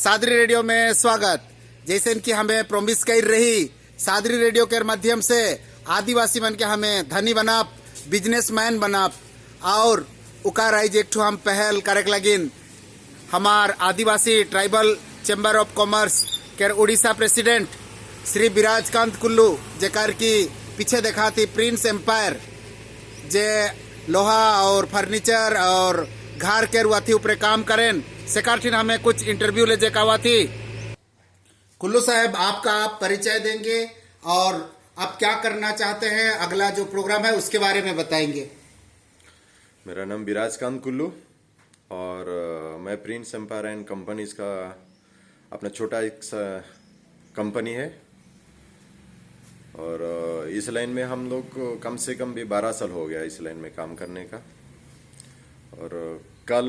Sadri radio में स्वागत। जैसे कि हमें प्रोमिस कर रही सादरी रेडियो के माध्यम से आदिवासी मन के हमें धनी बनाप, बिजनेसमैन बनाप और उकार आई एक हम पहल करे लगिन हमार आदिवासी ट्राइबल चैम्बर ऑफ कॉमर्स के उड़ीसा प्रेसिडेंट श्री विराजकांत कुल्लू जेकर की पीछे देखा थी प्रिंस एम्पायर जे लोहा और फर्नीचर और घर के रुआ थी ऊपर काम करें सेकार्थिन हमें कुछ इंटरव्यू ले जेकावा थी। कुल्लू साहब आपका आप परिचय देंगे और आप क्या करना चाहते हैं, अगला जो प्रोग्राम है उसके बारे में बताएंगे। मेरा नाम विराजकांत कुल्लू और मैं प्रिंस एम्पायर एंड कंपनीज का अपना छोटा एक कंपनी है और इस लाइन में हम लोग कम से कम भी 12 साल हो गया इस लाइन में काम करने का। और कल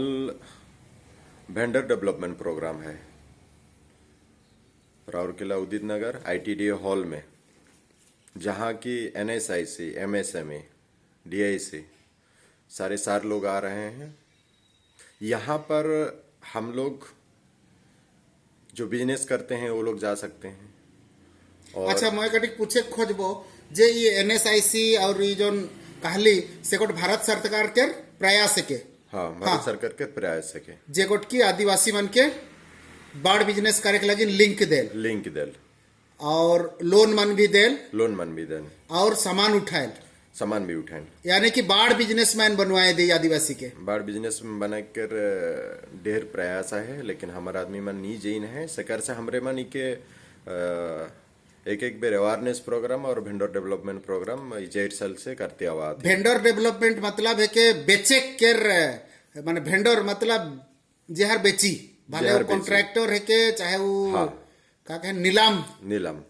वेंडर डेवलपमेंट प्रोग्राम है राउरकेला उदित नगर ITDA हॉल में, जहाँ की NSIC, MSME, DIC सारे 4 लोग आ रहे हैं। यहाँ पर हम लोग जो बिजनेस करते हैं वो लोग जा सकते हैं। और अच्छा मैं कटी पूछे खोजबो जे ये NSIC और ये जो कहली सेकोट भारत सरकार के प्रयास के भारत सरकार के प्रयास के जेकोट की आदिवासी मन के बाड़ बिजनेस करे के लगी लिंक देल और लोन मन भी देल और सामान भी उठाए यानी कि बाढ़ बिजनेसमैन बनवाए दे आदिवासी के बाढ़ बिजनेस बना कर ढेर प्रयास है, लेकिन हमारा आदमी मन नी जैन है सरकार से हमरे मन के एक बेर अवेयरनेस प्रोग्राम और वेंडर डेवलपमेंट प्रोग्राम 4 साल से करते आवा। वेंडर डेवलपमेंट मतलब है के बेचे केर माने वेंडर मतलब जेहर बेची भले वो कॉन्ट्रैक्टर है के चाहे वो का कहे नीलाम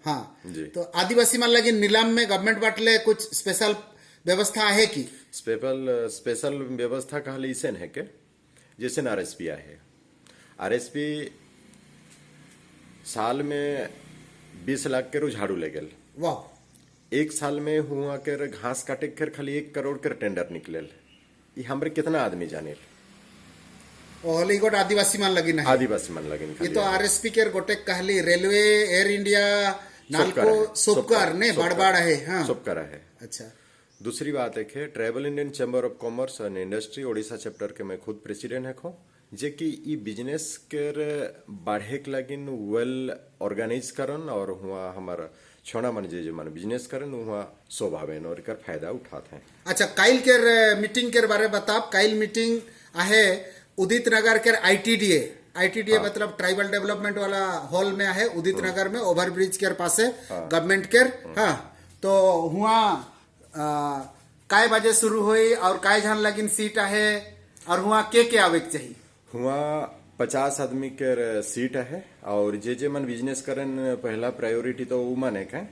हाँ जी। तो आदिवासी मान लगी नीलाम में गवर्नमेंट बाटले कुछ स्पेशल व्यवस्था है कि स्पेशल व्यवस्था कहले इसे है के जैसे RSP है। RSP साल में 20 लाख के झाड़ू ले गल। वाह। एक साल में हुआ कर घास काटे कर खाली 1 करोड़ के टेंडर निकलल। ये हमरे कितना आदमी जाने ओहली गोट आदिवासी मान लगी नहीं ये तो RSP के गोटे कहली रेलवे एयर इंडिया नालको सोपकर ने बड़बड़ है। हाँ सोपकर है। अच्छा दूसरी बात है tribal Indian chamber of commerce and industry Odisha chapter के मैं खुद प्रेसिडेंट है जे कि ई बिजनेस कर बढ़े के लगिन वेल ऑर्गेनाइज करन और हुआ हमारा छोड़ा मन जे मन बिजनेस करन हुआ स्वभावेन और कर फायदा उठाते हैं। अच्छा काइल के मीटिंग के बारे बताप। काइल मीटिंग आहे उदित नगर के ITDA मतलब ट्राइबल डेवलपमेंट वाला हॉल में है उदित नगर में ओवरब्रिज के पास गवर्नमेंट के। हाँ तो हुआ काय बजे शुरू हुई और काय जन लगिन सीट है और हुआ के आवे चाहिए। हुआ 50 आदमी के सीट है और जे मन बिजनेस करन पहला प्रायोरिटी तो उमन है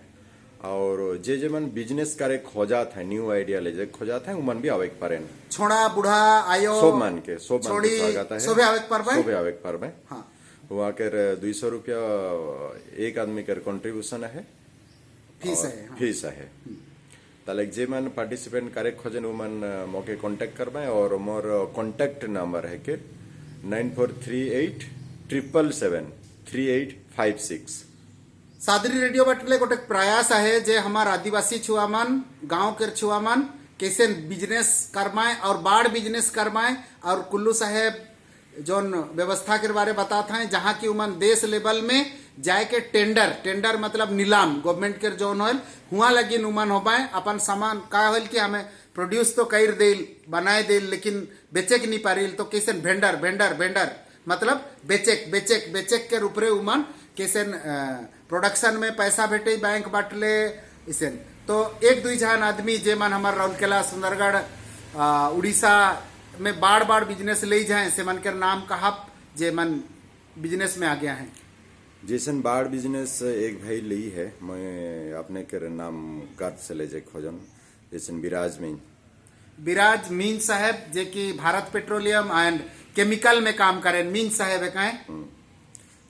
और जे मन बिजनेस करे खोजात है न्यू आइडिया ले खोजात है उमन भी आवे पारे छोड़ा बूढ़ा आयो सब मान के स्वागत है सोबे आवे पारबे। हाँ हुआ कर 200 रुपया एक आदमी कर कंट्रीब्यूशन है फीस है ताले जे मन पार्टिसिपेंट करे खोजन उमन मोके कांटेक्ट करबे और मोर कांटेक्ट नंबर है के 9438 777 3856। सादरी रेडियो बटले गोटे प्रयास है जे हमार आदिवासी छुआमान गांव के छुआमान कैसे बिजनेस करमाए और बाढ़ बिजनेस करमाए और कुल्लू साहेब जोन व्यवस्था के बारे बताते हैं जहाँ की उमन देश लेवल में जाए के टेंडर मतलब नीलाम गवर्नमेंट के जोन होल हुआ लगी उमन हो पाए अपन सामान का होल कि हमें प्रोड्यूस तो कर दिल बनाए दिल लेकिन बेचे के नहीं पारिल तो कैसे वेंडर मतलब बेचेक के ऊपरे उमन कैसे प्रोडक्शन में पैसा भेटे बैंक बाटले इसे तो 1-2 जहान आदमी जे मन हमार राउरकेला सुंदरगढ़ उड़ीसा में बाड़ बिजनेस ले जाए से मन के नाम कहा जे मन बिजनेस में आ गया है। जैसन बाढ़ बिजनेस एक भाई ली है मैं अपने के नाम कार्ड से ले जाए खोजन जैसन विराज मीन साहब जे कि भारत पेट्रोलियम एंड केमिकल में काम करें मीन साहब है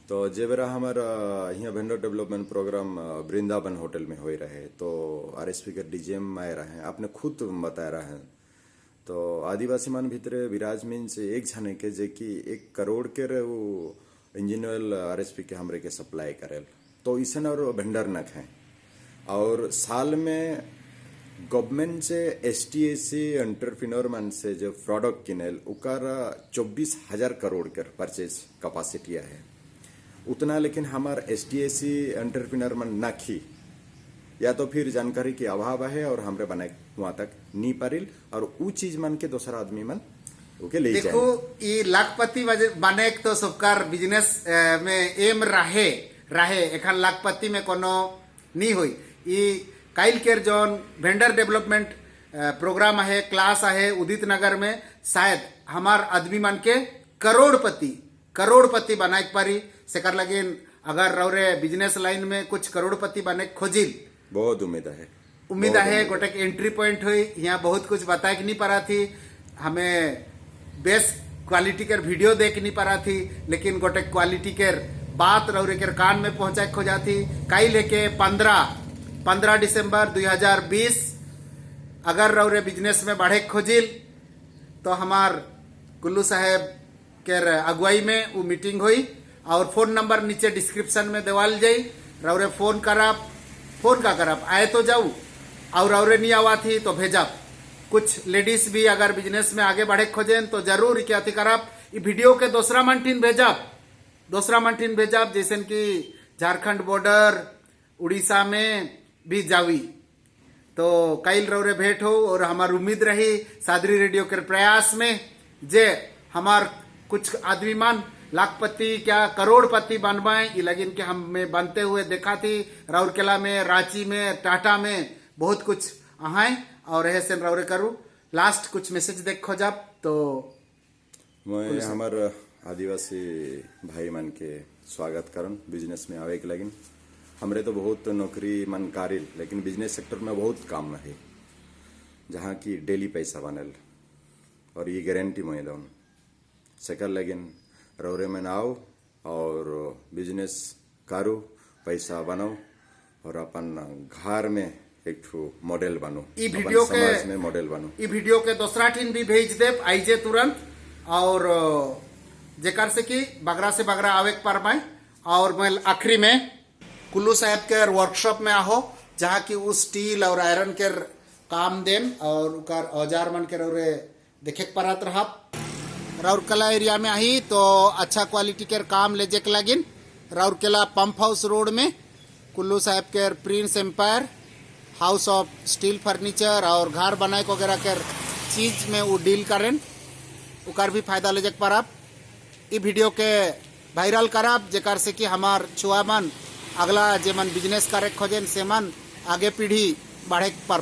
तो जे बेरा हमारा यहाँ vendor development program Vrindavan hotel में हो रहे तो RSP के DGM आए रहे आपने खुद बता रहे हैं तो आदिवासी मान भीतर विराज मीन से एक जने के जे कि 1 करोड़ के वो इंजन ऑयल आरएसपी के हमरे के सप्लाई करेल। तो इसन और वेंडर नक हैं और साल में गवर्नमेंट से एसटीएसी एंटरप्रेन्योर मन से जो प्रोडक्ट किनेल उकर 24,000 करोड़ कर परचेज कैपेसिटी है उतना, लेकिन हमार एसटीएसी एंटरप्रेन्योर मन न खी या तो फिर जानकारी के अभाव है और हमरे बने वहां तक नहीं पारिल और वो चीज मन के दूसरा आदमी मन ओके ले जाए। देखो ये लाखपति बने तो सबकार बिजनेस में एम रहे एखन लाखपति में कोनो नहीं हुई। ये काइल केर जोन वेंडर डेवलपमेंट प्रोग्राम है क्लास है उदित नगर में, शायद हमार आदमी मन के करोड़पति बनाए पारी सेकर लगिन अगर रौरे बिजनेस लाइन में कुछ करोड़पति बने खोजिल बहुत उम्मीद है गोटे एंट्री पॉइंट हुई। यहाँ बहुत कुछ बताए नहीं पा रहा थी, हमें बेस्ट क्वालिटी के वीडियो देख नहीं पा रहा थी, लेकिन गोटे क्वालिटी के बात रौरे के कान में पहुंचाए खोजा थी। कई लेके 15 दिसंबर 2020 अगर रौरे बिजनेस में बढ़े खोजिल तो हमार कुल्लू साहेब के अगुवाई में वो मीटिंग हुई और फोन नंबर नीचे डिस्क्रिप्शन में देवाल जाई। रौरे फोन का करब आए तो जाऊ और रौरे नहीं आवा थी तो भेजब। कुछ लेडीज भी अगर बिजनेस में आगे बढ़े खोजें तो जरूर क्या थी करब ये वीडियो के दूसरा मंठिन भेजब जैसे कि झारखंड बॉर्डर उड़ीसा में भी जावी तो कई रौरे भेंट हो और हमार उम्मीद रही सादरी रेडियो के प्रयास में जे हमार कुछ आदमी मान लाखपति क्या करोड़पति बनवाए ये लगिन के हमें बनते हुए देखा थी। राउरकेला में, रांची में, टाटा में बहुत कुछ आए और रहे से रौरे करूँ लास्ट कुछ मैसेज देखो जब तो मैं हमार आदिवासी भाई मन के स्वागत करन बिजनेस में आवे के लगिन। हमरे तो बहुत नौकरी मन कारिल लेकिन बिजनेस सेक्टर में बहुत काम है जहाँ की डेली पैसा बनल और ये गारंटी मैं दौन सेकर लगिन रौरे में आओ और बिजनेस करो पैसा बनाओ और अपन घर में एक मॉडल बनो, ई वीडियो के समाज में मॉडल बनो। ई वीडियो के दूसरा टीम भी भेज देव आइजे तुरंत और जेकर से कि बगरा से बगरा आवे पर मैं और मैं आखिरी में कुल्लू साहब के वर्कशॉप में आहो जहाँ की उस स्टील और आयरन के काम देन और उकार औजार मन के रौरे देखे परत रहा। राउरकेला एरिया में आई तो अच्छा क्वालिटी के काम ले जेक लगिन राउरकेला पंप हाउस रोड में कुल्लू साहब के prince empire house of steel furniture और घर बनाए वगैरह के चीज में वो डील करें उकार भी फायदा ले जक पर ई वीडियो के वायरल करब जेकर से कि हमार छुआ मन अगला जेमन बिजनेस करे खोजेन से मन आगे पीढ़ी बढ़े पर